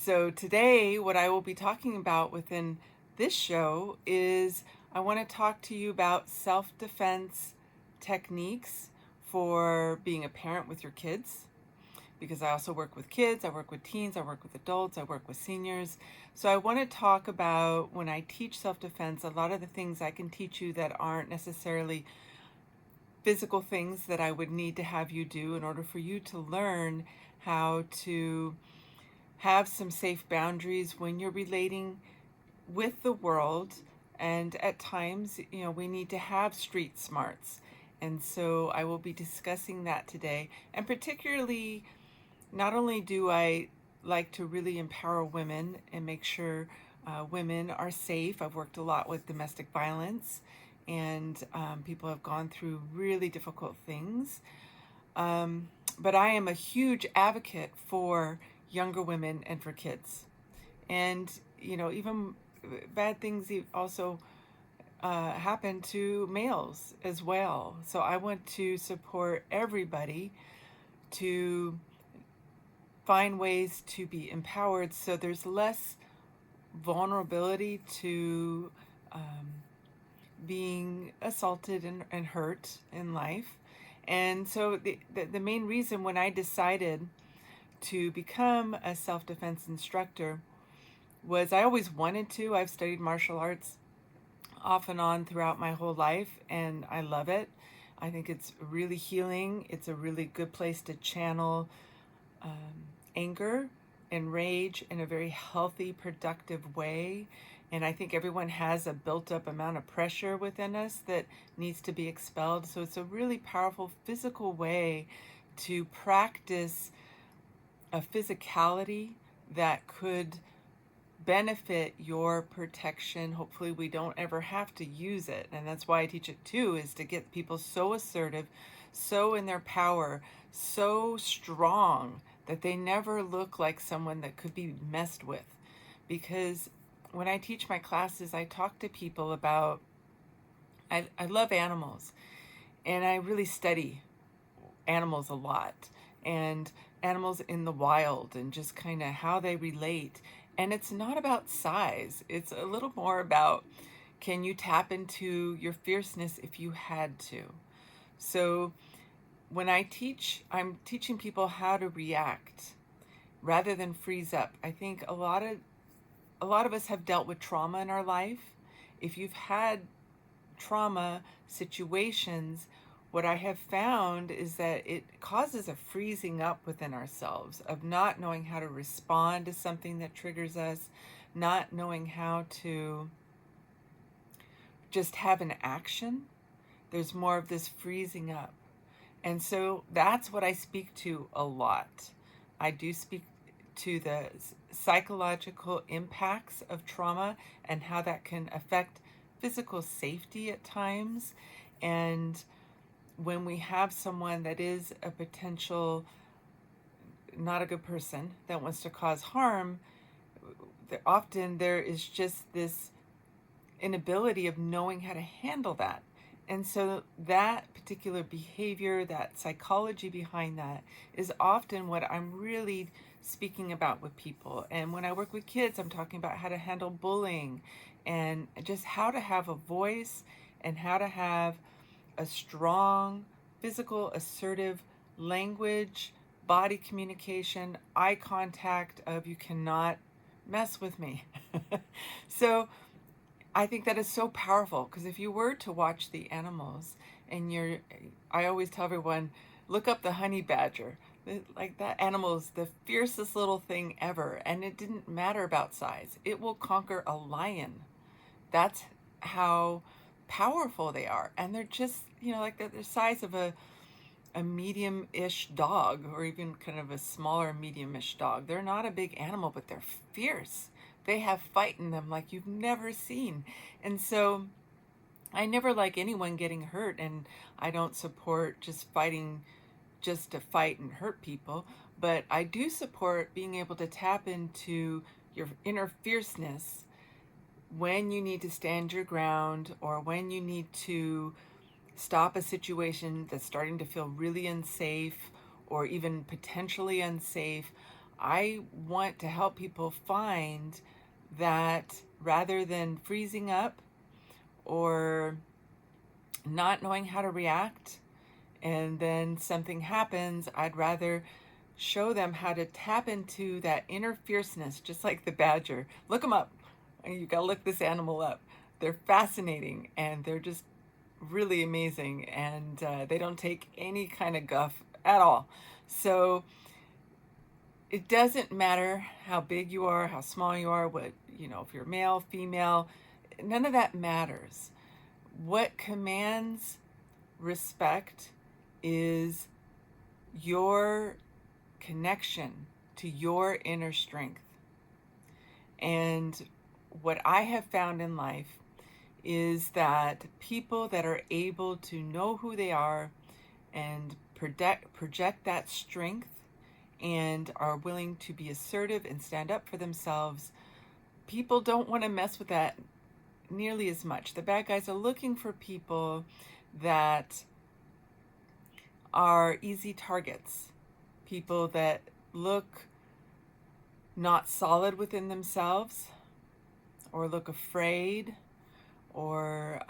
So today, what I will be talking about within this show is I want to talk to you about self-defense techniques for being a parent with your kids, because I also work with kids, I work with teens, I work with adults, I work with seniors. So I want to talk about, when I teach self-defense, a lot of the things I can teach you that aren't necessarily physical things that I would need to have you do in order for you to learn how to have some safe boundaries when you're relating with the world. And at times, we need to have street smarts. And so I will be discussing that today. And particularly, not only do I like to really empower women and make sure women are safe. I've worked a lot with domestic violence, and people have gone through really difficult things. But I am a huge advocate for younger women and for kids. And, even bad things also happen to males as well. So I want to support everybody to find ways to be empowered so there's less vulnerability to being assaulted and hurt in life. And so the main reason when I decided to become a self-defense instructor was I always wanted to. I've studied martial arts off and on throughout my whole life, and I love it. I think it's really healing. It's a really good place to channel anger and rage in a very healthy, productive way. And I think everyone has a built-up amount of pressure within us that needs to be expelled. So it's a really powerful physical way to practice a physicality that could benefit your protection. Hopefully we don't ever have to use it. And that's why I teach it too, is to get people so assertive, so in their power, so strong that they never look like someone that could be messed with. Because when I teach my classes, I talk to people about, I love animals, and I really study animals a lot, and animals in the wild, and just kind of how they relate. And it's not about size. It's a little more about, can you tap into your fierceness if you had to? So when I teach, I'm teaching people how to react rather than freeze up. I think a lot of us have dealt with trauma in our life. If you've had trauma situations, what I have found is that it causes a freezing up within ourselves of not knowing how to respond to something that triggers us, not knowing how to just have an action. There's more of this freezing up. And so that's what I speak to a lot. I do speak to the psychological impacts of trauma and how that can affect physical safety at times. And when we have someone that is a potential not a good person that wants to cause harm, often there is just this inability of knowing how to handle that. And so that particular behavior, that psychology behind that, is often what I'm really speaking about with people. And when I work with kids, I'm talking about how to handle bullying and just how to have a voice and how to have a strong, physical, assertive language, body communication, eye contact of, you cannot mess with me. So I think that is so powerful, because if you were to watch the animals, and I always tell everyone, look up the honey badger. Like, that animal is the fiercest little thing ever, and it didn't matter about size. It will conquer a lion. That's how powerful they are. And they're just, like the size of a medium-ish dog, or even kind of a smaller medium-ish dog. They're not a big animal, but they're fierce. They have fight in them like you've never seen. And so I never like anyone getting hurt, and I don't support just fighting just to fight and hurt people, but I do support being able to tap into your inner fierceness when you need to stand your ground, or when you need to stop a situation that's starting to feel really unsafe or even potentially unsafe. I want to help people find that rather than freezing up or not knowing how to react and then something happens, I'd rather show them how to tap into that inner fierceness, just like the badger. Look them up. You gotta look this animal up. They're fascinating and they're just really amazing, and they don't take any kind of guff at all. So it doesn't matter how big you are, how small you are, what, if you're male, female, none of that matters. What commands respect is your connection to your inner strength. And what I have found in life is that people that are able to know who they are and project that strength and are willing to be assertive and stand up for themselves, people don't want to mess with that nearly as much. The bad guys are looking for people that are easy targets, people that look not solid within themselves or look afraid or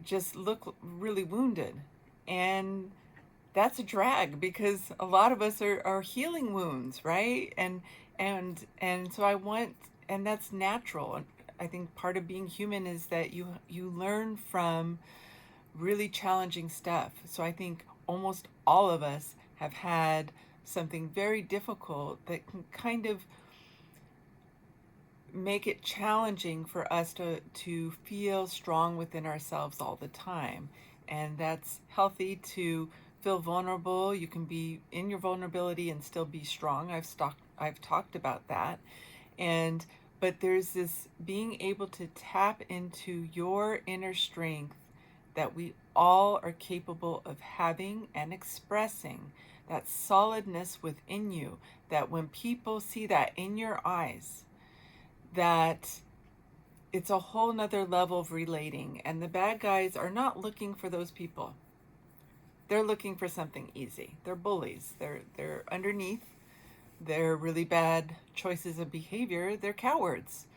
just look really wounded. And that's a drag because a lot of us are healing wounds, right? And so I want, and that's natural. I think part of being human is that you learn from really challenging stuff. So I think almost all of us have had something very difficult that can kind of make it challenging for us to feel strong within ourselves all the time. And that's healthy to feel vulnerable. You can be in your vulnerability and still be strong. I've talked about that. But there's this being able to tap into your inner strength that we all are capable of having and expressing, that solidness within you, that when people see that in your eyes, that it's a whole nother level of relating. And the bad guys are not looking for those people. They're looking for something easy. They're bullies. They're underneath. They're really bad choices of behavior. They're cowards.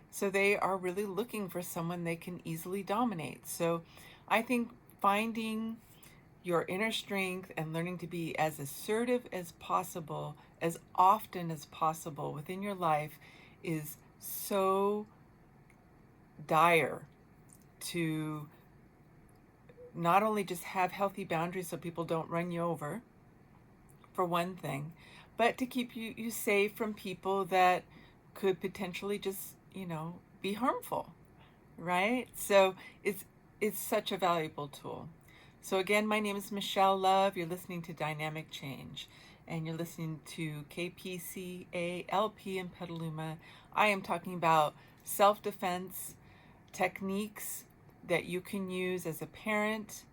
So they are really looking for someone they can easily dominate. So I think finding your inner strength and learning to be as assertive as possible, as often as possible within your life is so dire to not only just have healthy boundaries so people don't run you over, for one thing, but to keep you safe from people that could potentially just, be harmful, right? So it's such a valuable tool. So again, my name is Michelle Love. You're listening to Dynamic Change, and you're listening to KPCA-LP in Petaluma. I am talking about self-defense techniques that you can use as a parent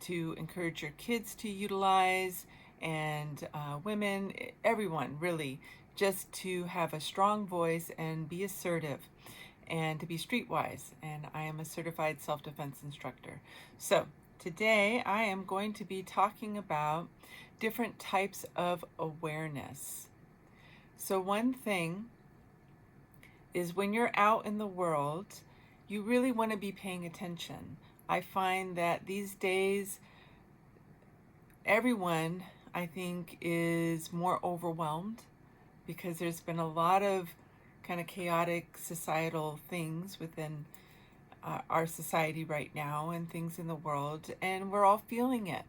to encourage your kids to utilize, and women, everyone really, just to have a strong voice and be assertive and to be streetwise. And I am a certified self-defense instructor. So today I am going to be talking about different types of awareness. So one thing is when you're out in the world, you really want to be paying attention. I find that these days, everyone, I think, is more overwhelmed because there's been a lot of kind of chaotic societal things within our society right now and things in the world, and we're all feeling it,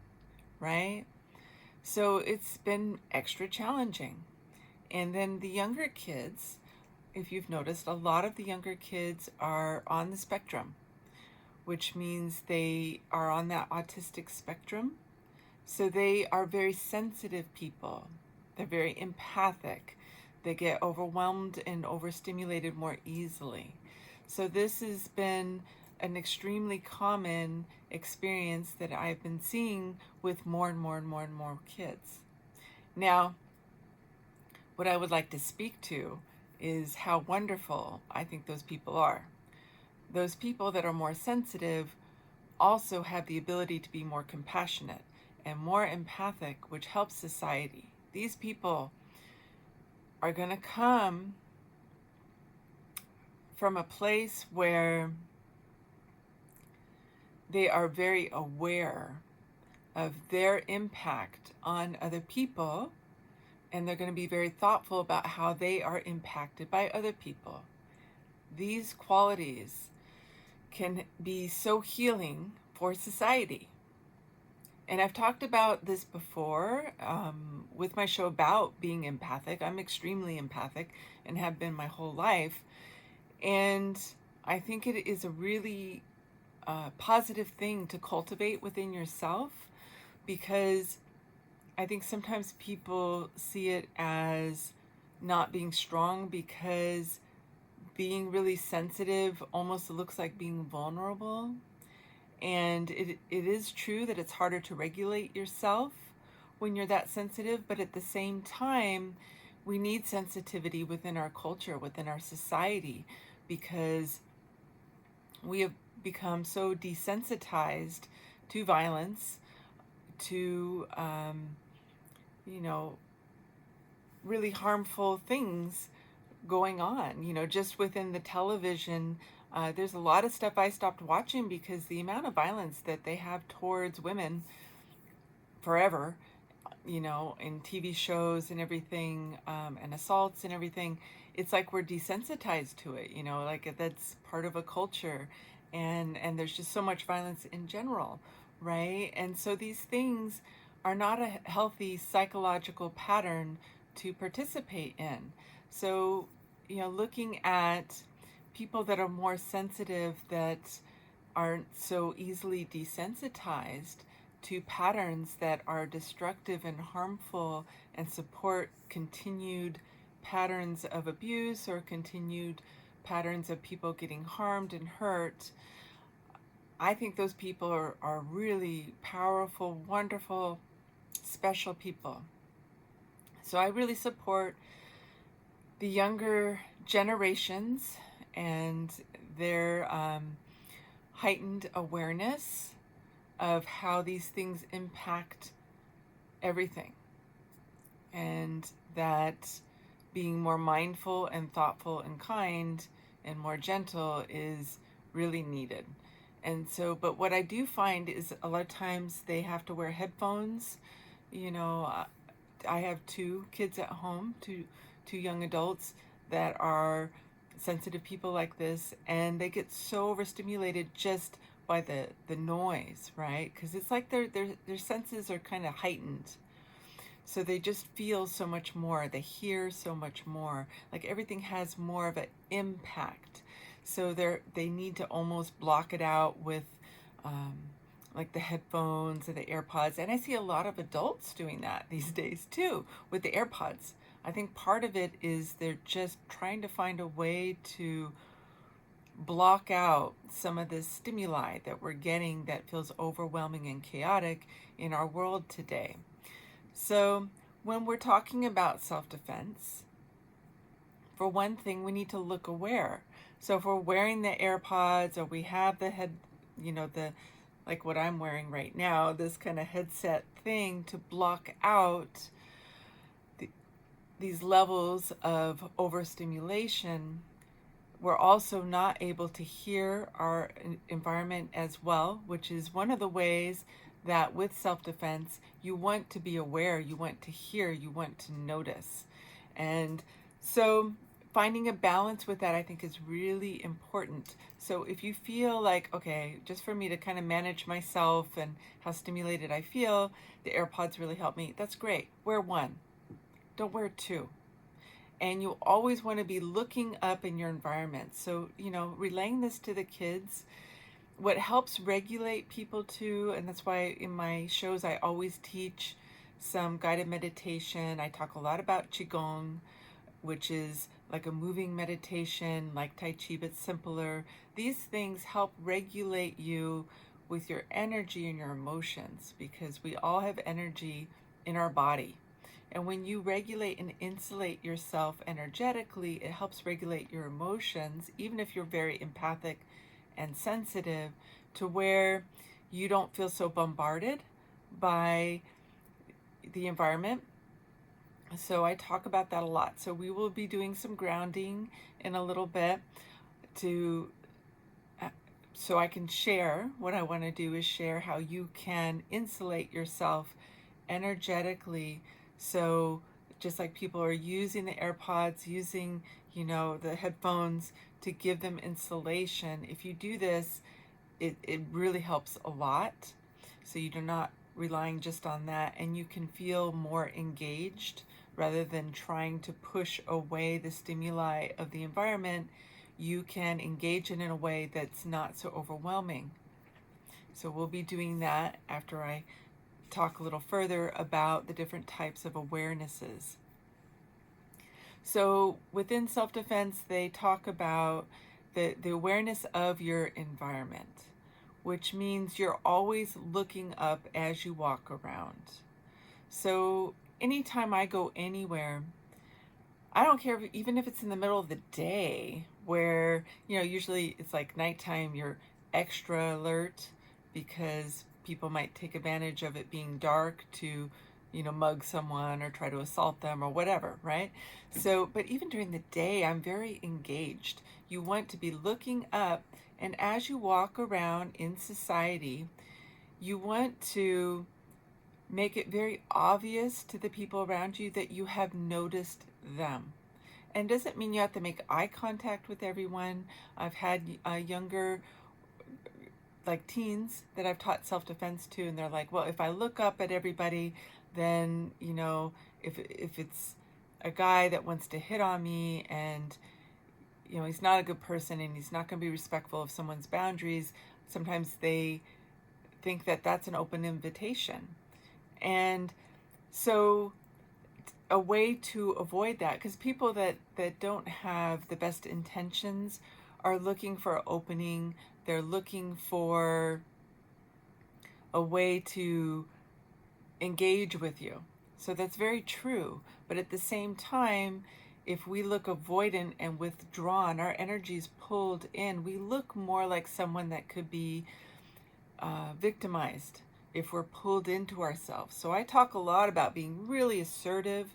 right? So it's been extra challenging. And then the younger kids, if you've noticed, a lot of the younger kids are on the spectrum, which means they are on that autistic spectrum. So they are very sensitive people. They're very empathic. They get overwhelmed and overstimulated more easily. So this has been an extremely common experience that I've been seeing with more and more and more and more kids. Now, what I would like to speak to is how wonderful I think those people are. Those people that are more sensitive also have the ability to be more compassionate and more empathic, which helps society. These people are going to come from a place where they are very aware of their impact on other people, and they're going to be very thoughtful about how they are impacted by other people. These qualities can be so healing for society. And I've talked about this before with my show about being empathic. I'm extremely empathic and have been my whole life. And I think it is a really positive thing to cultivate within yourself, because I think sometimes people see it as not being strong, because being really sensitive almost looks like being vulnerable. And it is true that it's harder to regulate yourself when you're that sensitive, but at the same time, we need sensitivity within our culture, within our society, because we have become so desensitized to violence, to, really harmful things going on, just within the television. There's a lot of stuff I stopped watching because the amount of violence that they have towards women forever, in TV shows and everything, and assaults and everything, it's like we're desensitized to it, like that's part of a culture. And there's just so much violence in general, right? And so these things are not a healthy psychological pattern to participate in. So, looking at people that are more sensitive, that aren't so easily desensitized to patterns that are destructive and harmful and support continued patterns of abuse or continued patterns of people getting harmed and hurt, I think those people are really powerful, wonderful, special people. So I really support the younger generations and their heightened awareness of how these things impact everything, and that being more mindful and thoughtful and kind and more gentle is really needed. And so, but what I do find is a lot of times they have to wear headphones. I have 2 kids at home, two young adults that are sensitive people like this, and they get so overstimulated just by the noise, right? Because it's like their senses are kind of heightened, so they just feel so much more, they hear so much more, like everything has more of an impact. So they need to almost block it out with like the headphones or the AirPods. And I see a lot of adults doing that these days too with the AirPods. I think part of it is they're just trying to find a way to block out some of the stimuli that we're getting that feels overwhelming and chaotic in our world today. So when we're talking about self-defense, for one thing, we need to look aware. So if we're wearing the AirPods, or we have the head, like what I'm wearing right now, this kind of headset thing to block out these levels of overstimulation, we're also not able to hear our environment as well, which is one of the ways that with self-defense, you want to be aware, you want to hear, you want to notice. And so finding a balance with that, I think, is really important. So if you feel like, okay, just for me to kind of manage myself and how stimulated I feel, the AirPods really help me, that's great. Wear 1. Don't wear 2. And you always want to be looking up in your environment. So, relaying this to the kids, what helps regulate people too, and that's why in my shows I always teach some guided meditation. I talk a lot about Qigong, which is like a moving meditation, like Tai Chi, but simpler. These things help regulate you with your energy and your emotions, because we all have energy in our body. And when you regulate and insulate yourself energetically, it helps regulate your emotions, even if you're very empathic and sensitive, to where you don't feel so bombarded by the environment. So I talk about that a lot. So we will be doing some grounding in a little bit to so I can share. What I want to do is share how you can insulate yourself energetically. So just like people are using the AirPods, using, the headphones to give them insulation, if you do this, it really helps a lot. So you're not relying just on that, and you can feel more engaged rather than trying to push away the stimuli of the environment. You can engage it in a way that's not so overwhelming. So we'll be doing that after I talk a little further about the different types of awarenesses. So within self-defense, they talk about the awareness of your environment, which means you're always looking up as you walk around. So anytime I go anywhere, I don't care even if it's in the middle of the day where, usually it's like nighttime, you're extra alert because people might take advantage of it being dark to, mug someone or try to assault them or whatever, right? So, but even during the day, I'm very engaged. You want to be looking up, and as you walk around in society, you want to make it very obvious to the people around you that you have noticed them. And it doesn't mean you have to make eye contact with everyone. I've had younger, like teens, that I've taught self-defense to, and they're like, well, if I look up at everybody, then, if it's a guy that wants to hit on me and, he's not a good person and he's not going to be respectful of someone's boundaries, sometimes they think that that's an open invitation. And so a way to avoid that, because people that don't have the best intentions are looking for an opening, they're looking for a way to engage with you. So that's very true. But at the same time, if we look avoidant and withdrawn, our energy's pulled in, we look more like someone that could be victimized if we're pulled into ourselves. So I talk a lot about being really assertive,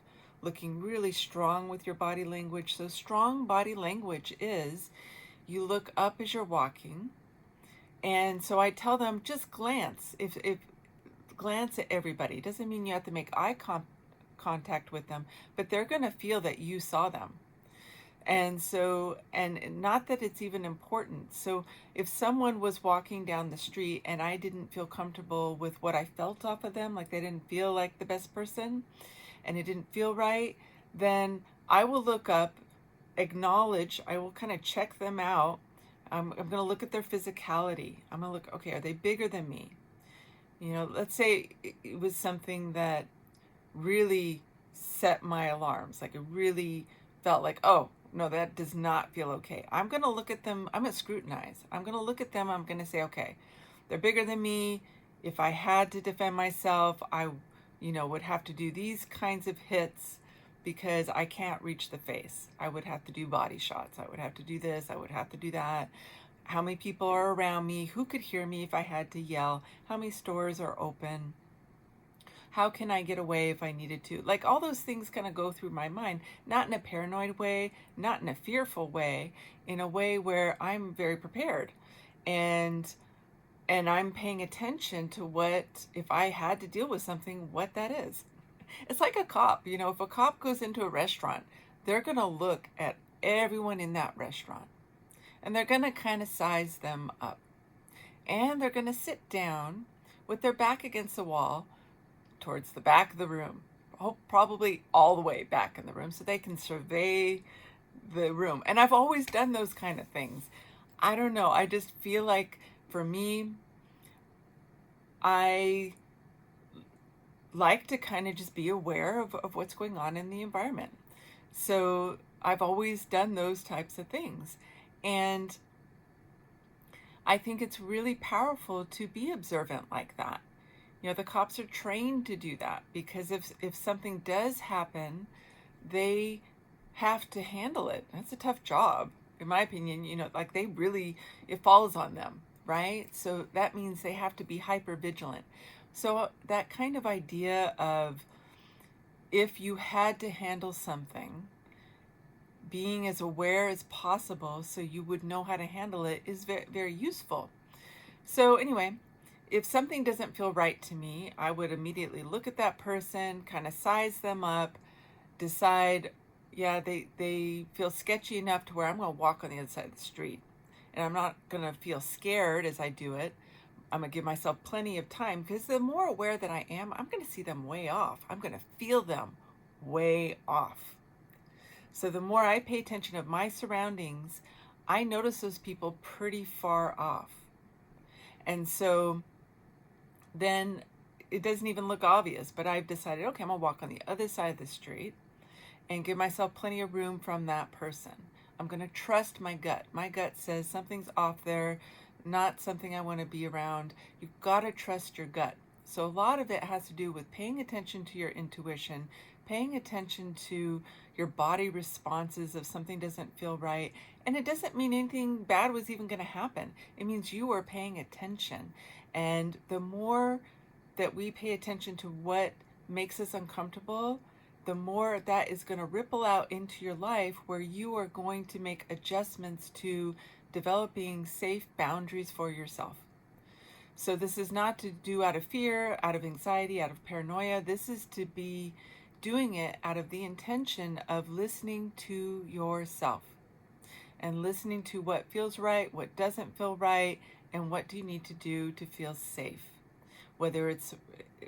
looking really strong with your body language. So strong body language is you look up as you're walking. And so I tell them, just glance. If glance at everybody. It doesn't mean you have to make eye contact with them, but they're going to feel that you saw them. And so, and not that it's even important. So if someone was walking down the street and I didn't feel comfortable with what I felt off of them, like they didn't feel like the best person and it didn't feel right, then I will look up, acknowledge, I will kind of check them out. I'm going to look at their physicality. I'm going to look, okay, are they bigger than me? Let's say it was something that really set my alarms. Like it really felt like, oh, no, that does not feel okay. I'm going to look at them. I'm going to scrutinize. I'm going to look at them. I'm going to say, okay, they're bigger than me. If I had to defend myself, I, would have to do these kinds of hits because I can't reach the face. I would have to do body shots. I would have to do this. I would have to do that. How many people are around me? Who could hear me if I had to yell? How many stores are open? How can I get away if I needed to? Like all those things kind of go through my mind, not in a paranoid way, not in a fearful way, in a way where I'm very prepared. And I'm paying attention to what, if I had to deal with something, what that is. It's like a cop, if a cop goes into a restaurant, they're going to look at everyone in that restaurant. And they're going to kind of size them up. And they're going to sit down with their back against the wall towards the back of the room, probably all the way back in the room, so they can survey the room. And I've always done those kind of things. I don't know. I just feel like for me, I like to kind of just be aware of what's going on in the environment. So I've always done those types of things. And I think it's really powerful to be observant like that. The cops are trained to do that because if something does happen, they have to handle it. That's a tough job, in my opinion. Like it falls on them, right? So that means they have to be hyper vigilant. So that kind of idea of, if you had to handle something, being as aware as possible so you would know how to handle it is very, very useful. So anyway, if something doesn't feel right to me, I would immediately look at that person, kind of size them up, decide, yeah, they feel sketchy enough to where I'm going to walk on the other side of the street. And I'm not going to feel scared as I do it. I'm going to give myself plenty of time, because the more aware that I am, I'm going to see them way off. I'm going to feel them way off. So the more I pay attention of my surroundings, I notice those people pretty far off. And so then it doesn't even look obvious, but I've decided, okay, I'm going to walk on the other side of the street and give myself plenty of room from that person. I'm going to trust my gut. My gut says something's off there, not something I want to be around. You've got to trust your gut. So a lot of it has to do with paying attention to your intuition, paying attention to your body responses if something doesn't feel right. And it doesn't mean anything bad was even going to happen. It means you are paying attention. And the more that we pay attention to what makes us uncomfortable, the more that is going to ripple out into your life, where you are going to make adjustments to developing safe boundaries for yourself. So this is not to do out of fear, out of anxiety, out of paranoia. This is to be doing it out of the intention of listening to yourself and listening to what feels right, what doesn't feel right, and what do you need to do to feel safe. Whether it's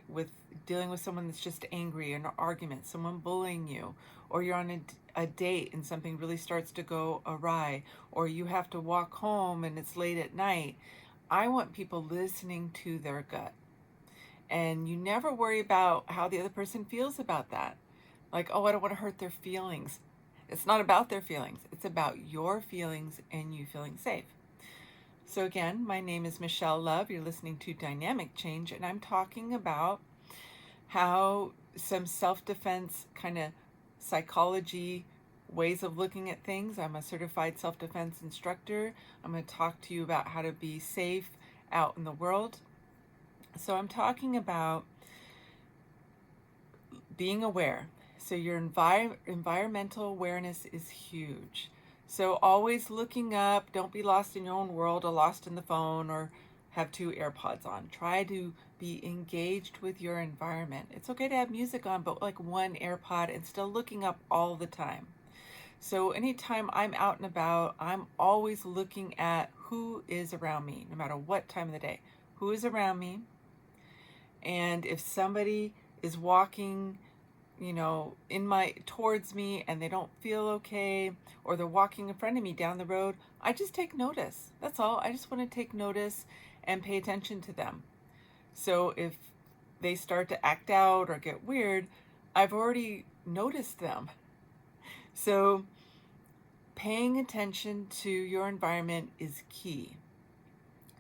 with dealing with someone that's just angry, an argument, someone bullying you, or you're on a date and something really starts to go awry, or you have to walk home and it's late at night. I want people listening to their gut. And you never worry about how the other person feels about that. Like, oh, I don't want to hurt their feelings. It's not about their feelings. It's about your feelings and you feeling safe. So again, my name is Michelle Love. You're listening to Dynamic Change, and I'm talking about how some self-defense kind of psychology ways of looking at things. I'm a certified self-defense instructor. I'm going to talk to you about how to be safe out in the world. So I'm talking about being aware. So your environmental awareness is huge. So always looking up, don't be lost in your own world or lost in the phone or have two AirPods on. Try to be engaged with your environment. It's okay to have music on, but like one AirPod, and still looking up all the time. So anytime I'm out and about, I'm always looking at who is around me, no matter what time of the day. Who is around me? And if somebody is walking, towards me and they don't feel okay, or they're walking in front of me down the road, I just take notice. That's all. I just want to take notice and pay attention to them. So if they start to act out or get weird, I've already noticed them. So paying attention to your environment is key.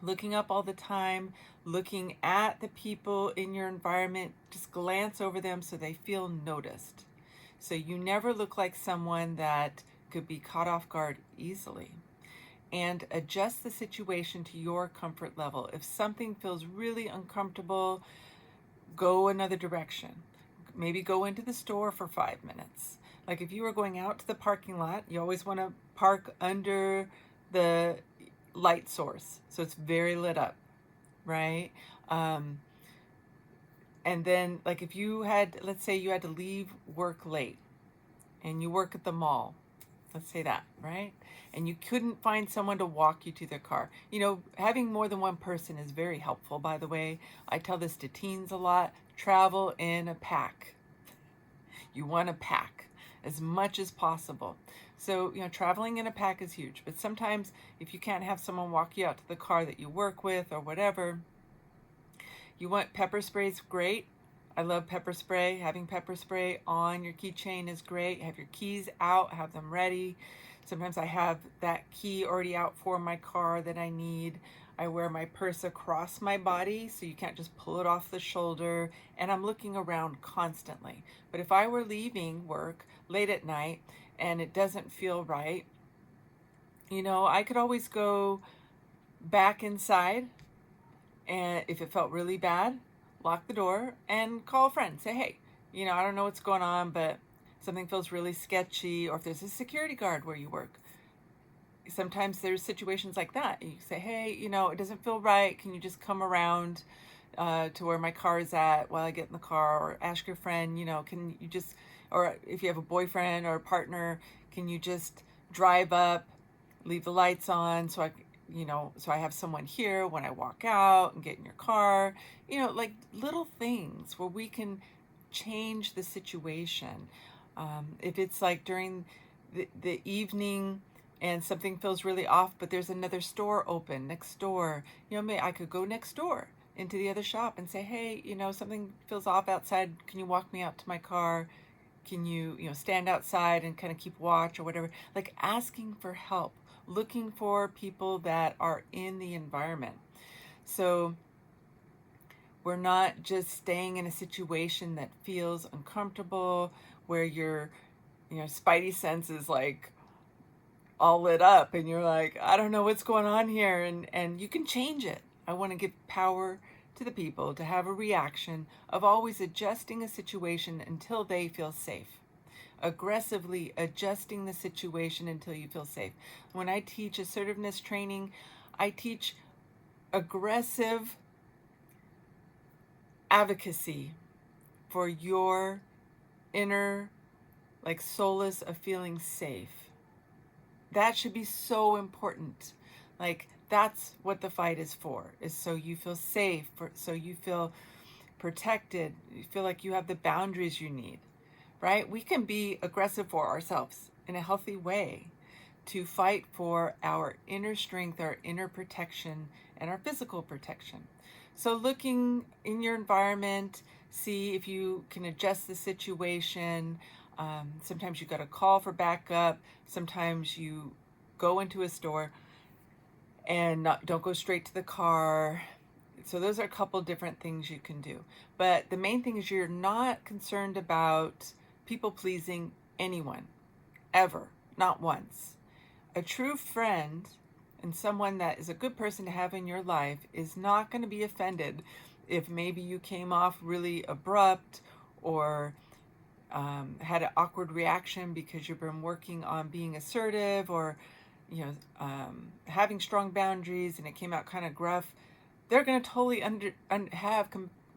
Looking up all the time, looking at the people in your environment, just glance over them so they feel noticed. So you never look like someone that could be caught off guard easily. And adjust the situation to your comfort level. If something feels really uncomfortable, go another direction. Maybe go into the store for 5 minutes. Like if you were going out to the parking lot, you always want to park under the light source, so it's very lit up, right? And then like if you had, let's say you had to leave work late and you work at the mall, let's say that, right? And you couldn't find someone to walk you to their car. Having more than one person is very helpful, by the way. I tell this to teens a lot. Travel in a pack. You want to pack as much as possible. So, traveling in a pack is huge. But sometimes if you can't have someone walk you out to the car that you work with or whatever, you want pepper spray is great. I love pepper spray. Having pepper spray on your keychain is great. Have your keys out, have them ready. Sometimes I have that key already out for my car that I need. I wear my purse across my body so you can't just pull it off the shoulder, and I'm looking around constantly. But if I were leaving work late at night and it doesn't feel right, I could always go back inside, and if it felt really bad, lock the door, and call a friend. Say, hey, I don't know what's going on, but something feels really sketchy. Or if there's a security guard where you work, sometimes there's situations like that. You say, hey, it doesn't feel right. Can you just come around to where my car is at while I get in the car? Or ask your friend, can you just, or if you have a boyfriend or a partner, can you just drive up, leave the lights on so I have someone here when I walk out and get in your car, like little things where we can change the situation. If it's like during the evening and something feels really off, but there's another store open next door, maybe I could go next door into the other shop and say, hey, something feels off outside. Can you walk me out to my car? Can you, stand outside and kind of keep watch or whatever? Like asking for help, looking for people that are in the environment. So we're not just staying in a situation that feels uncomfortable, where your, spidey sense is like all lit up and you're like, I don't know what's going on here. And you can change it. I want to give power to the people to have a reaction of always adjusting a situation until they feel safe. Aggressively adjusting the situation until you feel safe. When I teach assertiveness training, I teach aggressive advocacy for your inner, like, solace of feeling safe. That should be so important. Like, that's what the fight is for, is so you feel safe, so you feel protected, you feel like you have the boundaries you need, right? We can be aggressive for ourselves in a healthy way to fight for our inner strength, our inner protection, and our physical protection. So looking in your environment, see if you can adjust the situation. Sometimes you got to call for backup. Sometimes you go into a store and don't go straight to the car. So those are a couple different things you can do. But the main thing is you're not concerned about people pleasing anyone, ever, not once. A true friend and someone that is a good person to have in your life is not going to be offended if maybe you came off really abrupt or had an awkward reaction because you've been working on being assertive or having strong boundaries and it came out kind of gruff. They're going to totally have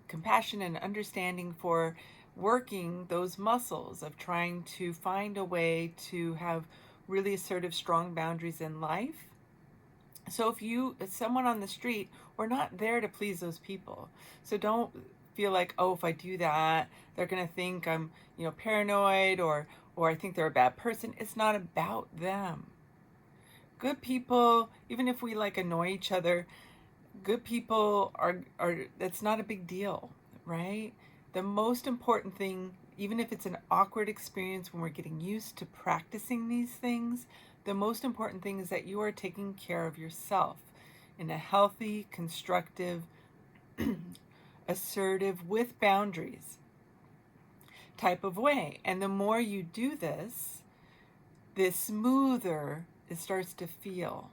compassion and understanding for working those muscles of trying to find a way to have really assertive, strong boundaries in life. So if someone on the street, we're not there to please those people. So don't feel like, oh, if I do that, they're going to think I'm, paranoid or I think they're a bad person. It's not about them. Good people, even if we like annoy each other, good people are that's not a big deal, right? The most important thing, even if it's an awkward experience when we're getting used to practicing these things, the most important thing is that you are taking care of yourself in a healthy, constructive, assertive, with boundaries type of way. And the more you do this, the smoother it starts to feel.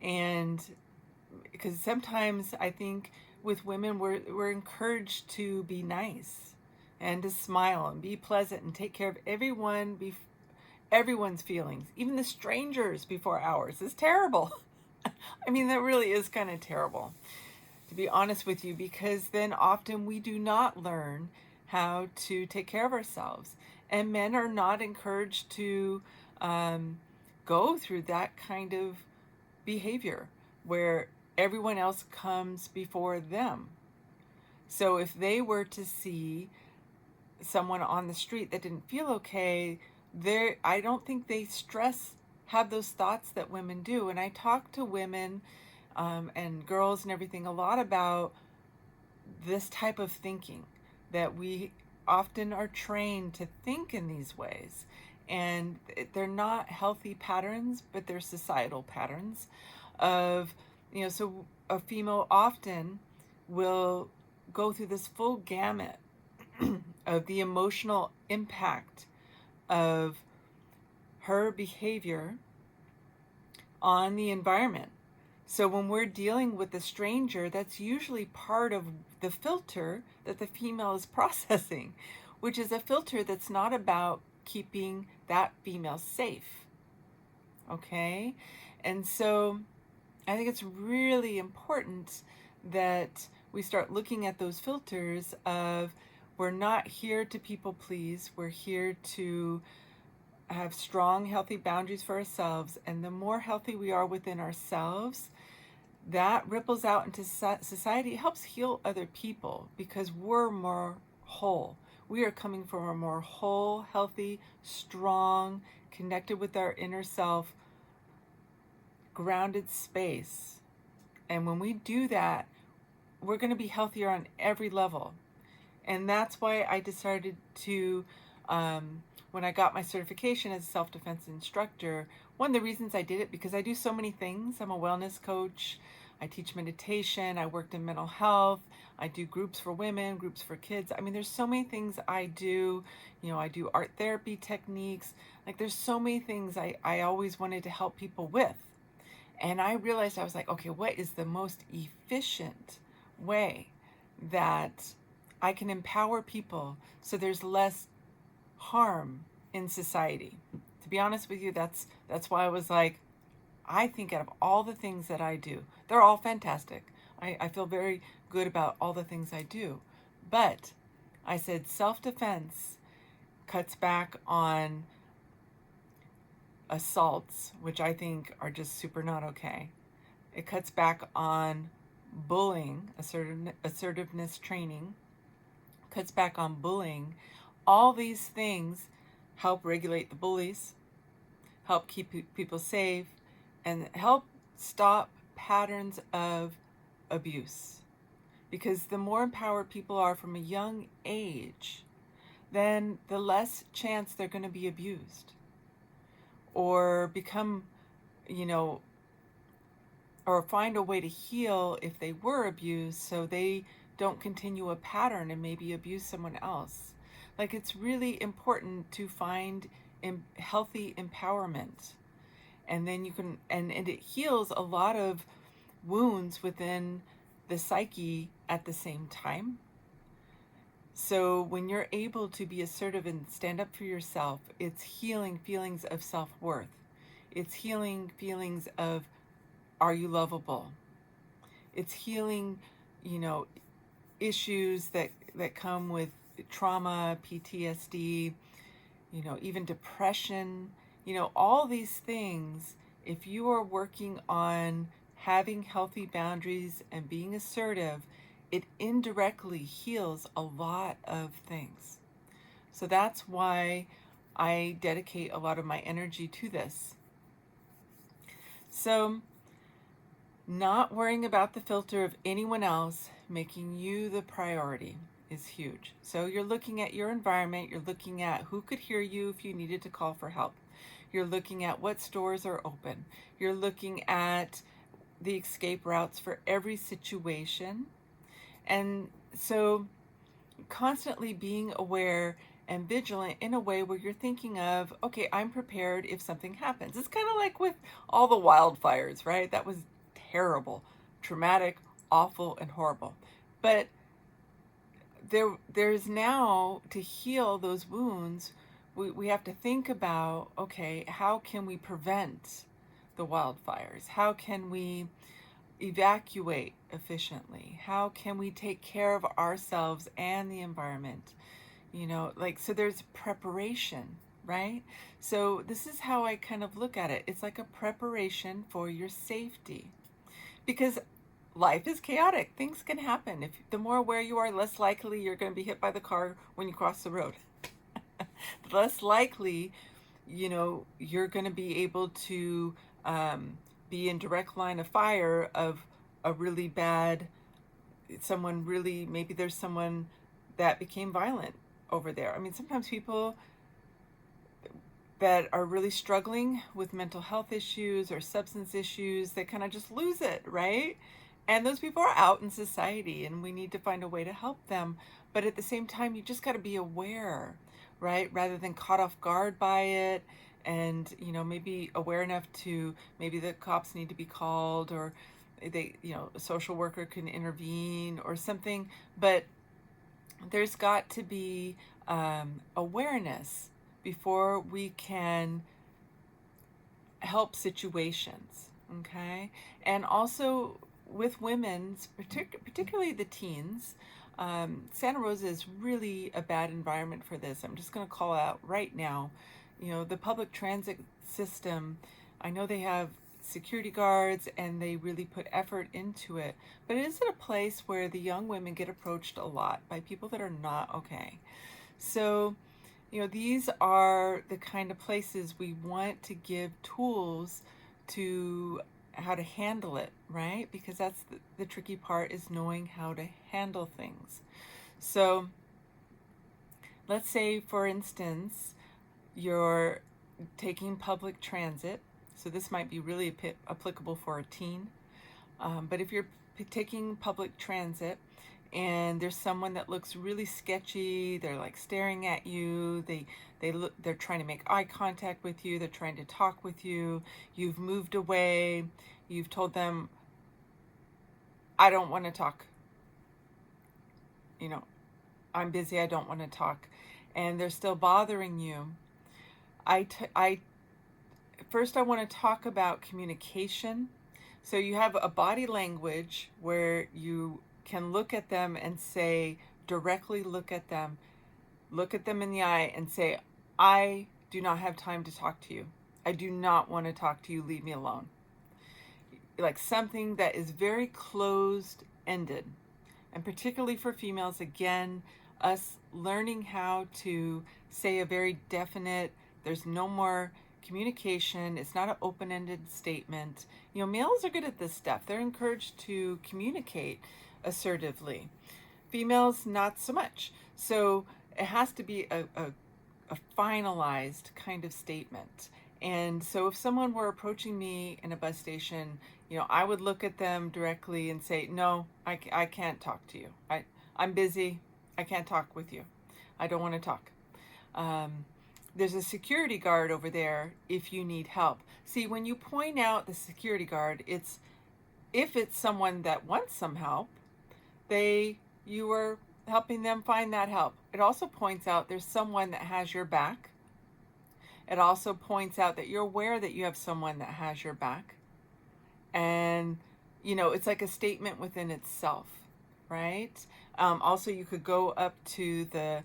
And because sometimes I think with women, we're encouraged to be nice and to smile and be pleasant and take care of everyone's feelings, even the strangers before ours. Is terrible. I mean, that really is kind of terrible, to be honest with you, because then often we do not learn how to take care of ourselves. And men are not encouraged to go through that kind of behavior where everyone else comes before them. So if they were to see someone on the street that didn't feel okay, I don't think they have those thoughts that women do. And I talk to women and girls and everything a lot about this type of thinking, that we often are trained to think in these ways. And they're not healthy patterns, but they're societal patterns of, so a female often will go through this full gamut of the emotional impact of her behavior on the environment. So when we're dealing with a stranger, that's usually part of the filter that the female is processing, which is a filter that's not about keeping that female safe. Okay? And so I think it's really important that we start looking at those filters of, we're not here to people please, we're here to have strong, healthy boundaries for ourselves. And the more healthy we are within ourselves, that ripples out into society. It helps heal other people because we're more whole. We are coming from a more whole, healthy, strong, connected with our inner self, grounded space. And when we do that, we're going to be healthier on every level. And that's why I decided to, when I got my certification as a self-defense instructor, one of the reasons I did it, because I do so many things. I'm a wellness coach. I teach meditation. I worked in mental health. I do groups for women, groups for kids. I mean, there's so many things I do. You know, I do art therapy techniques. Like, there's so many things I always wanted to help people with. And I realized, I was like, okay, what is the most efficient way that I can empower people so there's less harm in society? To be honest with you, that's why I was like, I think out of all the things that I do, they're all fantastic. I feel very good about all the things I do. But I said self-defense cuts back on assaults, which I think are just super not okay. It cuts back on bullying, assertiveness training, cuts back on bullying. All these things help regulate the bullies, help keep people safe, and help stop patterns of abuse. Because the more empowered people are from a young age, then the less chance they're going to be abused or become, you know, or find a way to heal if they were abused so they don't continue a pattern and maybe abuse someone else. Like, it's really important to find healthy empowerment. And then you can, and it heals a lot of wounds within the psyche at the same time. So when you're able to be assertive and stand up for yourself, it's healing feelings of self-worth. It's healing feelings of, are you lovable? It's healing, you know, issues that come with trauma, PTSD, you know, even depression, you know, all these things. If you are working on having healthy boundaries and being assertive, it indirectly heals a lot of things. So that's why I dedicate a lot of my energy to this. So not worrying about the filter of anyone else, making you the priority is huge. So you're looking at your environment, you're looking at who could hear you if you needed to call for help. You're looking at what stores are open. You're looking at the escape routes for every situation. And so constantly being aware and vigilant in a way where you're thinking of, okay, I'm prepared if something happens. It's kind of like with all the wildfires, right? That was terrible, traumatic, awful, and horrible. But there's now, to heal those wounds, we have to think about, okay, how can we prevent the wildfires? How can we evacuate efficiently? How can we take care of ourselves and the environment? You know, like, so there's preparation, right? So this is how I kind of look at it. It's like a preparation for your safety, because life is chaotic. Things can happen. If the more aware you are, less likely you're going to be hit by the car when you cross the road. Less likely, you know, you're going to be able to be in direct line of fire of a really bad, someone really, maybe there's someone that became violent over there. I mean, sometimes people that are really struggling with mental health issues or substance issues, they kind of just lose it, right? And those people are out in society and we need to find a way to help them. But at the same time, you just got to be aware, right? Rather than caught off guard by it, and, you know, maybe aware enough to, maybe the cops need to be called, or, a social worker can intervene or something, but there's got to be awareness before we can help situations, okay? And also with women, particularly the teens, Santa Rosa is really a bad environment for this. I'm just going to call out right now, the public transit system, I know they have security guards and they really put effort into it, but is it a place where the young women get approached a lot by people that are not okay? So, these are the kind of places we want to give tools to how to handle it, right? Because that's the tricky part, is knowing how to handle things. So let's say, for instance, you're taking public transit. So this might be really applicable for a teen. But if you're taking public transit and there's someone that looks really sketchy, they're like staring at you, they're trying to make eye contact with you, they're trying to talk with you, you've moved away, you've told them, I don't want to talk, I'm busy, I don't want to talk, and they're still bothering you. First I want to talk about communication. So you have a body language where you can look at them and say, directly look at them in the eye and say, I do not have time to talk to you. I do not want to talk to you. Leave me alone. Like something that is very closed-ended. And particularly for females, again, us learning how to say a very definite, there's no more communication. It's not an open-ended statement. Males are good at this stuff. They're encouraged to communicate assertively. Females, not so much. So it has to be a finalized kind of statement. And so if someone were approaching me in a bus station, I would look at them directly and say, no, I can't talk to you. I'm busy. I can't talk with you. I don't want to talk. There's a security guard over there if you need help. See, when you point out the security guard, if it's someone that wants some help, you are helping them find that help. It also points out there's someone that has your back. It also points out that you're aware that you have someone that has your back. And, it's like a statement within itself, right? Also, you could go up to the...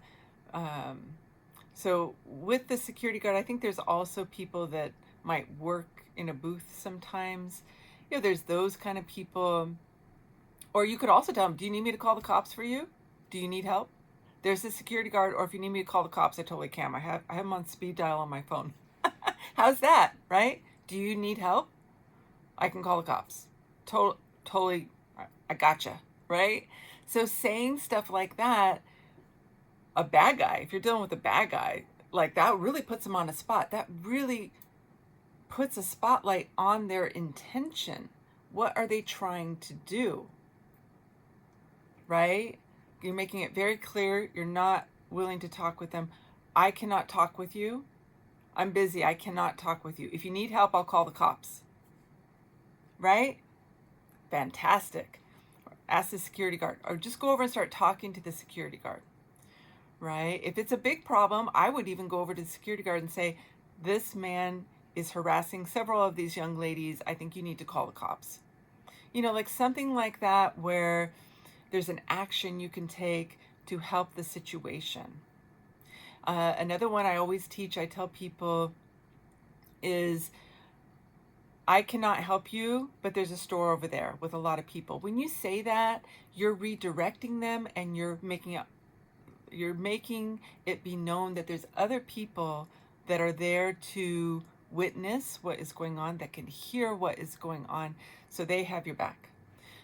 So with the security guard, I think there's also people that might work in a booth sometimes. There's those kind of people. Or you could also tell them, do you need me to call the cops for you? Do you need help? There's a security guard, or if you need me to call the cops, I totally can. I have them on speed dial on my phone. How's that, right? Do you need help? I can call the cops. Totally, I gotcha, right? So saying stuff like that, a bad guy, if you're dealing with a bad guy, like that really puts them on a spot. That really puts a spotlight on their intention. What are they trying to do? Right? You're making it very clear you're not willing to talk with them. I cannot talk with you. I'm busy. I cannot talk with you. If you need help, I'll call the cops. Right? Fantastic. Ask the security guard, or just go over and start talking to the security guard. Right? If it's a big problem, I would even go over to the security guard and say, this man is harassing several of these young ladies. I think you need to call the cops. Like something like that, where there's an action you can take to help the situation. Another one I always teach, I tell people, is I cannot help you, but there's a store over there with a lot of people. When you say that, you're redirecting them and you're making it be known that there's other people that are there to witness what is going on, that can hear what is going on, so they have your back.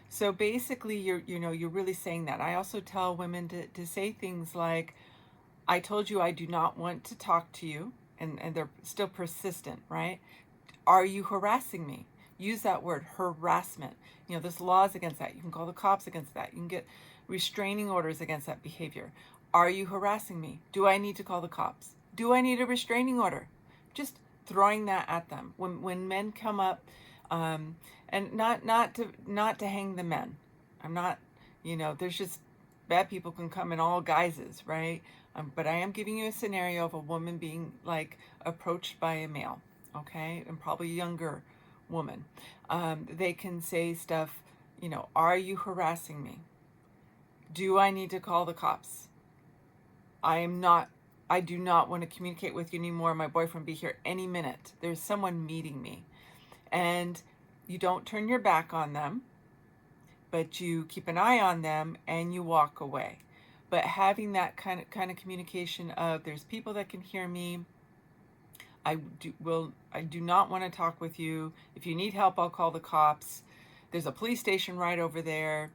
So basically, you're really saying that. I also tell women to say things like, I told you I do not want to talk to you, and they're still persistent, right? Are you harassing me? Use that word, harassment. There's laws against that. You can call the cops against that. You can get restraining orders against that behavior. Are you harassing me? Do I need to call the cops? Do I need a restraining order? Just throwing that at them. When men come up, And not to hang the men. I'm not, there's just bad people can come in all guises, right? But I am giving you a scenario of a woman being like approached by a male, okay, and probably a younger woman. They can say stuff, are you harassing me? Do I need to call the cops? I do not want to communicate with you anymore. My boyfriend will be here any minute. There's someone meeting me. And you don't turn your back on them, but you keep an eye on them and you walk away. But having that kind of communication of there's people that can hear me. I do not want to talk with you. If you need help, I'll call the cops. There's a police station right over there.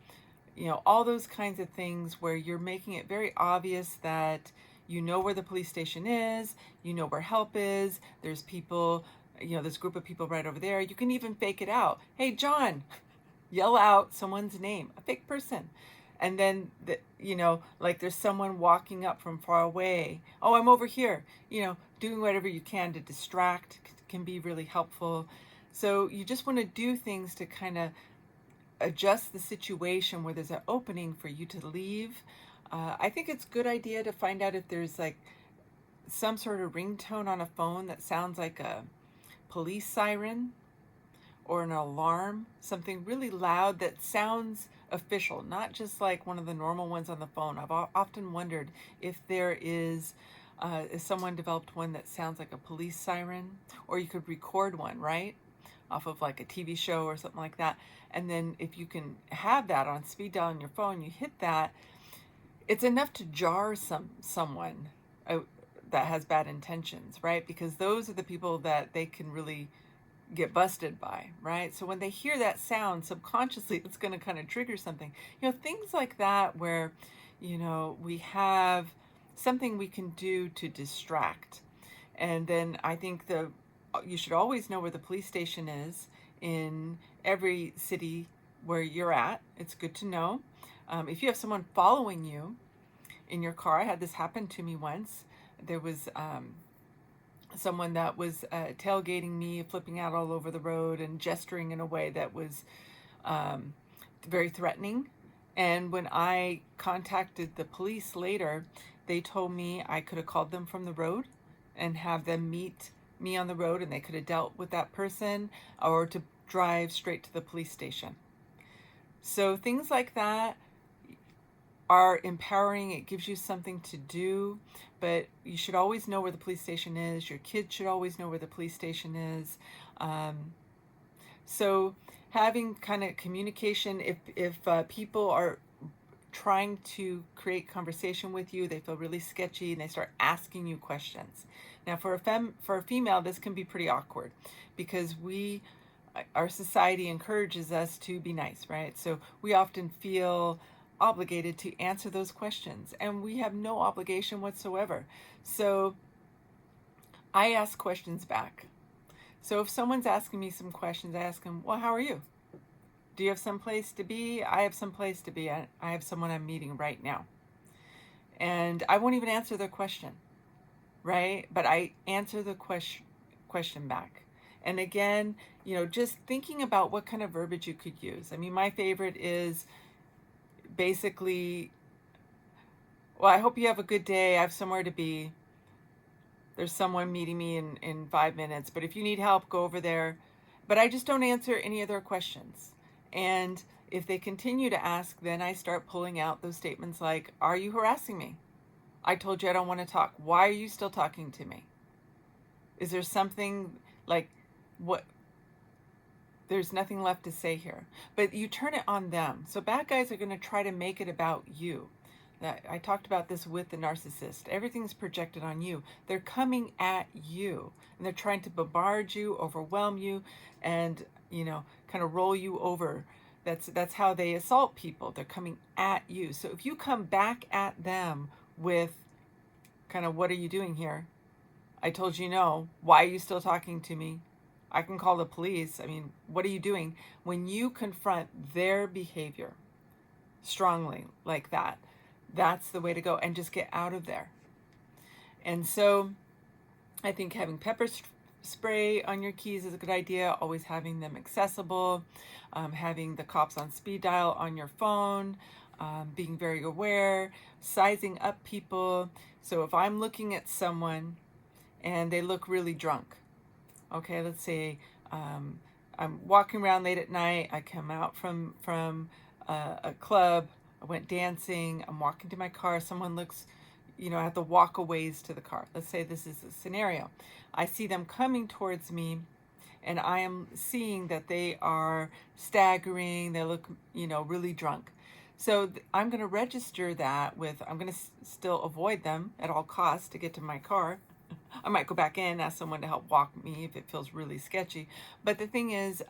All those kinds of things where you're making it very obvious that you know where the police station is, you know where help is, there's people, this group of people right over there. You can even fake it out. Hey, John, yell out someone's name, a fake person. And then, like there's someone walking up from far away. Oh, I'm over here. Doing whatever you can to distract can be really helpful. So you just want to do things to kind of adjust the situation where there's an opening for you to leave. I think it's a good idea to find out if there's like some sort of ringtone on a phone that sounds like a police siren or an alarm, something really loud that sounds official, not just like one of the normal ones on the phone. I've often wondered if there is if someone developed one that sounds like a police siren, or you could record one, right? Off of like a TV show or something like that. And then if you can have that on speed dial on your phone, you hit that, it's enough to jar someone that has bad intentions, right? Because those are the people that they can really get busted by, right? So when they hear that sound, subconsciously, it's going to kind of trigger something. Things like that where, we have something we can do to distract. And then I think you should always know where the police station is in every city where you're at. It's good to know. If you have someone following you in your car, I had this happen to me once. There was someone that was tailgating me, flipping out all over the road and gesturing in a way that was very threatening. And when I contacted the police later, they told me I could have called them from the road and have them meet me on the road, and they could have dealt with that person, or to drive straight to the police station. So things like that are empowering. It gives you something to do, but you should always know where the police station is. Your kids should always know where the police station is. So having kind of communication, if people are trying to create conversation with you, they feel really sketchy and they start asking you questions. Now for a female, this can be pretty awkward because our society encourages us to be nice, right? So we often feel obligated to answer those questions, and we have no obligation whatsoever. So I ask questions back. So if someone's asking me some questions, I ask them, well, how are you? Do you have some place to be? I have some place to be. I have someone I'm meeting right now. And I won't even answer their question, right? But I answer the question back. And again, just thinking about what kind of verbiage you could use. I mean, my favorite is basically, well, I hope you have a good day. I have somewhere to be. There's someone meeting me in 5 minutes. But if you need help, go over there. But I just don't answer any of their questions. And if they continue to ask, then I start pulling out those statements like, are you harassing me? I told you I don't want to talk. Why are you still talking to me? Is there something like, what? There's nothing left to say here. But you turn it on them. So bad guys are going to try to make it about you. I talked about this with the narcissist. Everything's projected on you. They're coming at you. And they're trying to bombard you, overwhelm you, and, kind of roll you over. That's how they assault people. They're coming at you. So if you come back at them with kind of, what are you doing here? I told you no. Why are you still talking to me? I can call the police. I mean, what are you doing? When you confront their behavior strongly like that, that's the way to go, and just get out of there. And so I think having pepper spray on your keys is a good idea. Always having them accessible, having the cops on speed dial on your phone, being very aware, sizing up people. So if I'm looking at someone and they look really drunk, okay, let's say I'm walking around late at night. I come out from a club. I went dancing. I'm walking to my car. Someone looks, I have to walk a ways to the car. Let's say this is a scenario. I see them coming towards me, and I am seeing that they are staggering. They look, really drunk. So I'm going to register that with, I'm going to still avoid them at all costs to get to my car. I might go back in, ask someone to help walk me if it feels really sketchy. But the thing is,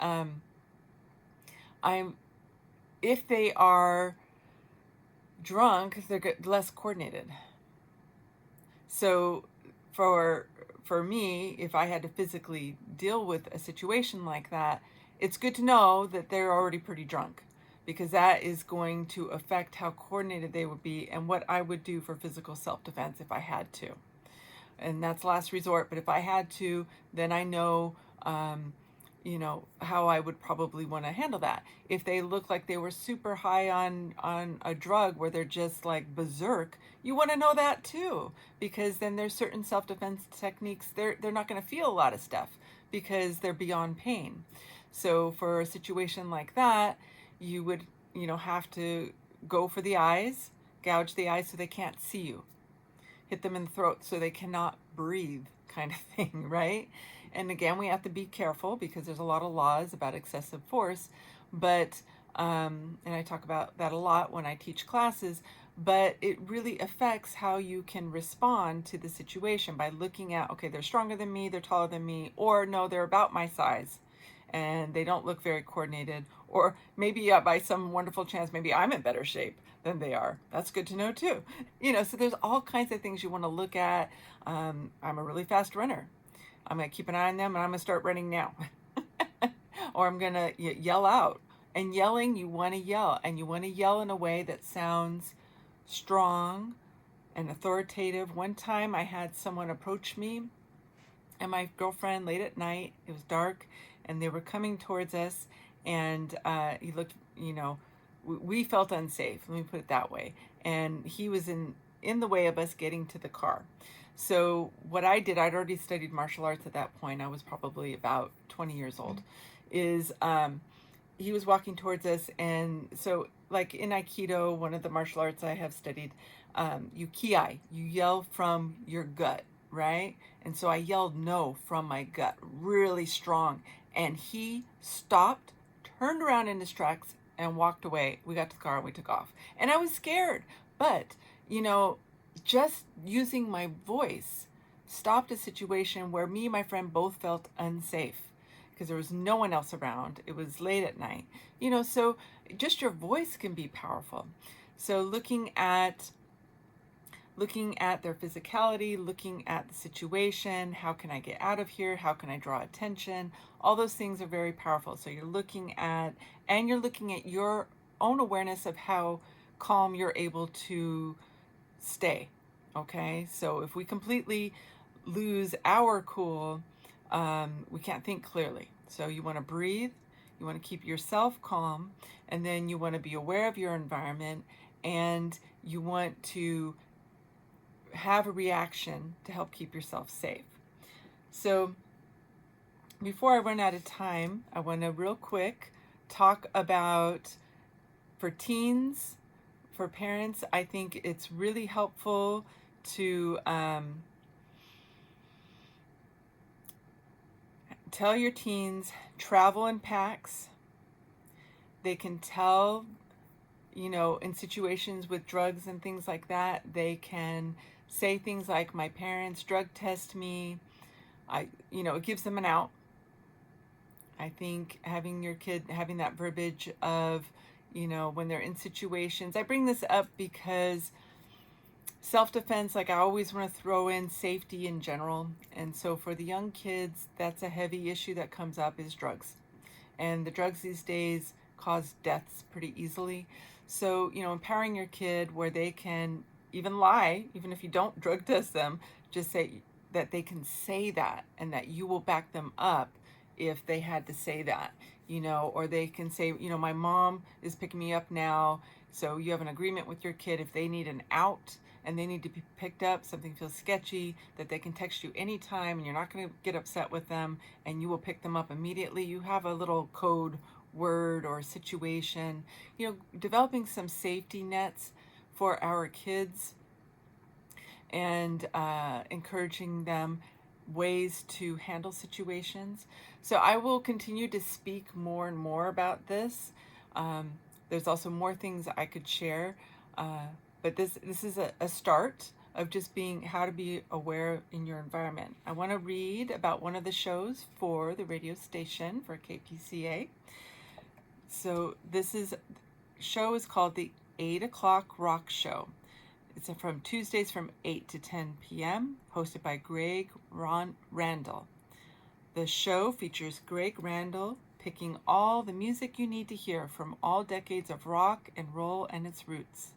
if they are drunk, they're less coordinated. So for me, if I had to physically deal with a situation like that, it's good to know that they're already pretty drunk, because that is going to affect how coordinated they would be and what I would do for physical self-defense if I had to. And that's last resort, but if I had to, then I know, how I would probably want to handle that. If they look like they were super high on a drug where they're just like berserk, you want to know that too, because then there's certain self-defense techniques. They're not going to feel a lot of stuff because they're beyond pain. So for a situation like that, you would, have to go for the eyes, gouge the eyes so they can't see you, hit them in the throat so they cannot breathe, kind of thing, right? And again, we have to be careful because there's a lot of laws about excessive force, but, and I talk about that a lot when I teach classes, but it really affects how you can respond to the situation by looking at, okay, they're stronger than me, they're taller than me, or no, they're about my size and they don't look very coordinated, or maybe by some wonderful chance, maybe I'm in better shape than they are. That's good to know too. So there's all kinds of things you want to look at. I'm a really fast runner. I'm going to keep an eye on them, and I'm going to start running now. Or I'm going to yell out. And yelling, you want to yell. And you want to yell in a way that sounds strong and authoritative. One time I had someone approach me and my girlfriend late at night. It was dark, and they were coming towards us. And he looked, we felt unsafe. Let me put it that way. And he was in the way of us getting to the car. So what I did, I'd already studied martial arts at that point. I was probably about 20 years old. Is he was walking towards us, and so like in Aikido, one of the martial arts I have studied, you ki, you yell from your gut, right? And so I yelled no from my gut, really strong, and he stopped, turned around in his tracks, and walked away. We got to the car and we took off. And I was scared, but just using my voice stopped a situation where me and my friend both felt unsafe because there was no one else around. It was late at night. So just your voice can be powerful. So looking at their physicality, looking at the situation, how can I get out of here? How can I draw attention? All those things are very powerful. So you're looking at your own awareness of how calm you're able to stay. Okay, so if we completely lose our cool, we can't think clearly. So you want to breathe, you want to keep yourself calm, and then you want to be aware of your environment, and you want to have a reaction to help keep yourself safe. So before I run out of time, I want to real quick talk about, for teens, for parents, I think it's really helpful to tell your teens, travel in packs. They can tell, in situations with drugs and things like that, they can say things like, my parents drug test me. It gives them an out. I think having your kid having that verbiage of, when they're in situations. I bring this up because self-defense, like I always want to throw in safety in general. And so for the young kids, that's a heavy issue that comes up, is drugs. And the drugs these days cause deaths pretty easily. So, empowering your kid where they can even lie, even if you don't drug test them, just say, that they can say that, and that you will back them up if they had to say that, or they can say, my mom is picking me up now. So you have an agreement with your kid, if they need an out and they need to be picked up, something feels sketchy, that they can text you anytime and you're not going to get upset with them, and you will pick them up immediately. You have a little code word or situation, developing some safety nets for our kids, and encouraging them ways to handle situations. So I will continue to speak more and more about this. There's also more things I could share, but this is a start of just being how to be aware in your environment. I want to read about one of the shows for the radio station for KPCA. So show is called the 8 o'clock Rock Show. It's from Tuesdays from 8 to 10 p.m., hosted by Greg Randall. The show features Greg Randall picking all the music you need to hear from all decades of rock and roll and its roots.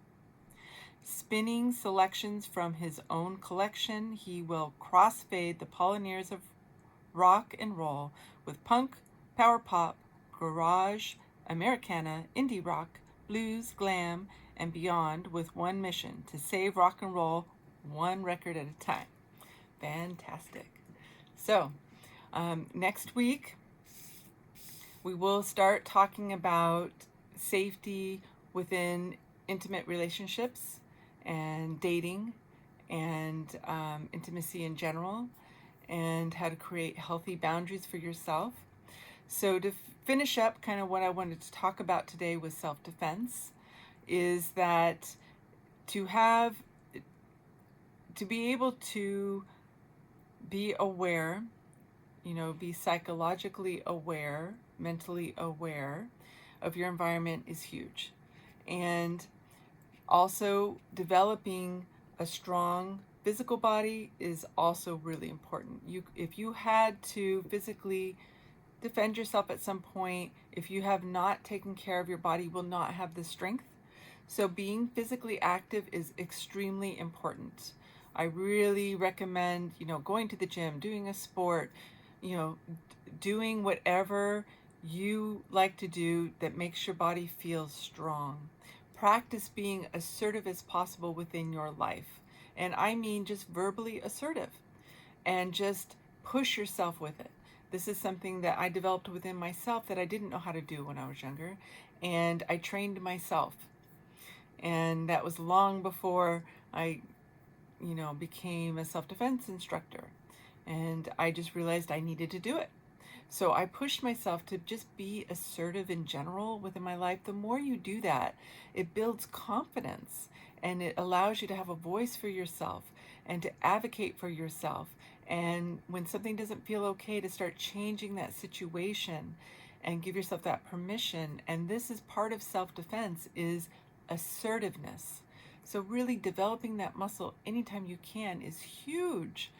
Spinning selections from his own collection, he will crossfade the pollinators of rock and roll with punk, power pop, garage, Americana, indie rock, blues, glam, and beyond, with one mission: to save rock and roll one record at a time. Fantastic. So, next week, we will start talking about safety within intimate relationships and dating and intimacy in general, and how to create healthy boundaries for yourself. So to finish up, kind of what I wanted to talk about today with self-defense is that to be able to be aware, be psychologically aware, mentally aware of your environment is huge. And also developing a strong physical body is also really important. If you had to physically defend yourself at some point, if you have not taken care of your body, you will not have the strength. So being physically active is extremely important. I really recommend, going to the gym, doing a sport, doing whatever you like to do that makes your body feel strong. Practice being assertive as possible within your life. And I mean just verbally assertive, and just push yourself with it. This is something that I developed within myself that I didn't know how to do when I was younger, and I trained myself. And that was long before I, became a self-defense instructor. And I just realized I needed to do it. So I pushed myself to just be assertive in general within my life. The more you do that, it builds confidence, and it allows you to have a voice for yourself and to advocate for yourself. And when something doesn't feel okay, to start changing that situation and give yourself that permission. And this is part of self-defense, is assertiveness. So really developing that muscle anytime you can is huge.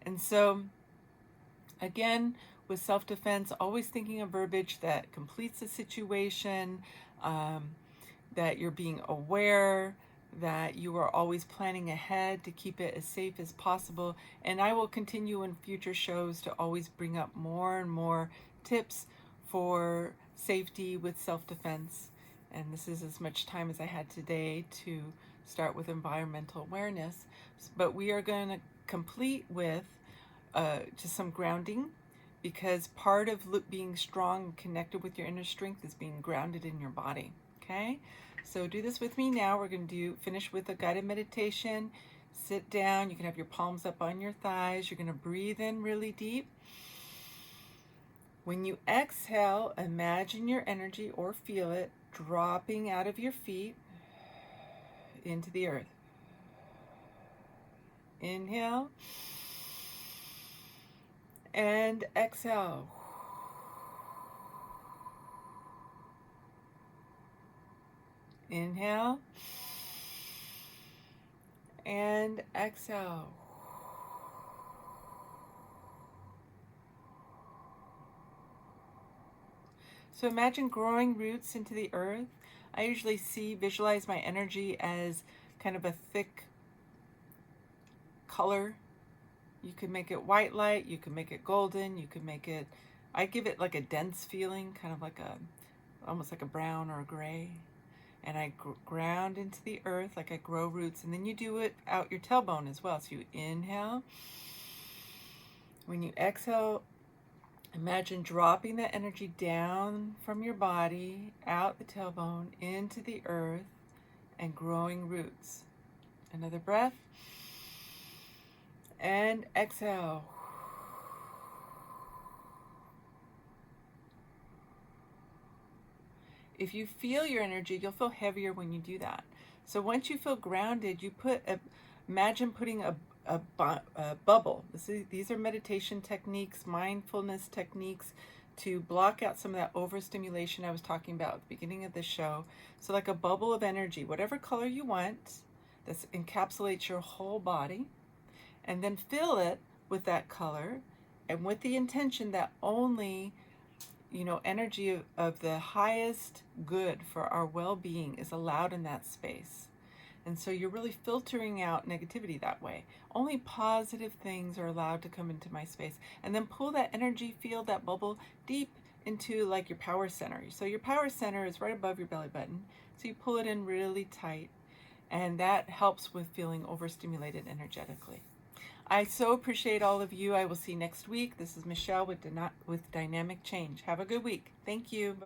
And so again, with self-defense, always thinking of verbiage that completes the situation, that you're being aware, that you are always planning ahead to keep it as safe as possible. And I will continue in future shows to always bring up more and more tips for safety with self-defense. And this is as much time as I had today to start with environmental awareness. But we are going to complete with just some grounding, because part of being strong and connected with your inner strength is being grounded in your body. Okay? So do this with me now. We're going to finish with a guided meditation. Sit down. You can have your palms up on your thighs. You're going to breathe in really deep. When you exhale, imagine your energy, or feel it, dropping out of your feet into the earth. Inhale and exhale. Inhale and exhale. So imagine growing roots into the earth. I usually visualize my energy as kind of a thick color, You can make it white light, you can make it golden, you can make it, I give it like a dense feeling, kind of like almost like a brown or a gray. And I ground into the earth like I grow roots. And then you do it out your tailbone as well. So you inhale. When you exhale, imagine dropping that energy down from your body, out the tailbone, into the earth, and growing roots. Another breath. And exhale. If you feel your energy, you'll feel heavier when you do that. So once you feel grounded, you imagine putting a bubble. These are meditation techniques, mindfulness techniques to block out some of that overstimulation I was talking about at the beginning of the show. So like a bubble of energy, whatever color you want, that encapsulates your whole body, and then fill it with that color, and with the intention that only energy of the highest good for our well-being is allowed in that space. And so you're really filtering out negativity that way. Only positive things are allowed to come into my space. And then pull that energy field, that bubble, deep into like your power center. So your power center is right above your belly button. So you pull it in really tight, and that helps with feeling overstimulated energetically. I so appreciate all of you. I will see you next week. This is Michelle with Dynamic Change. Have a good week. Thank you.